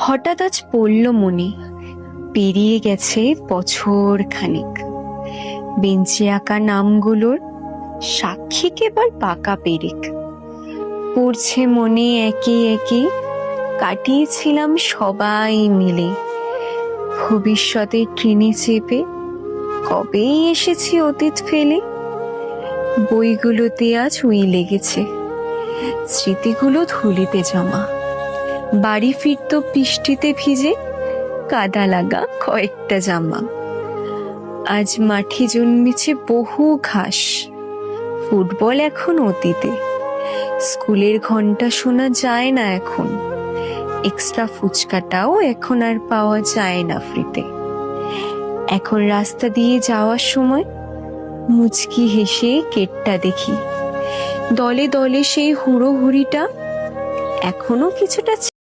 হঠাৎ আজ পড়ল মনে, পেরিয়ে গেছে বছর খানিক। বেঞ্চে আঁকা নামগুলোর সাক্ষী কেবল পাকা পেরেক। পড়ছে মনে একে একে, কাটিয়েছিলাম সবাই মিলে। ভবিষ্যতের ট্রেনে চেপে কবেই এসেছি অতীত ফেলে। বইগুলোতে আজ উই লেগেছে, স্মৃতিগুলো ধুলিতে জমা। বাড়ি ফিরত বৃষ্টিতে ভিজে, কাদা লাগা কয়েকটা জামা। আজ মাঠে জন্মেছে বহু ঘাস, ফুটবল এখন অতীতে। স্কুলের ঘন্টা শোনা যায় না এখন, এক্সট্রা ফুচকাটাও এখন আর পাওয়া যায় না ফ্রিতে। এখন রাস্তা দিয়ে যাওয়ার সময় মুচকি হেসে গেটটা দেখি, দলে দলে সেই হুড়োহুড়িটা এখনো কিছুটা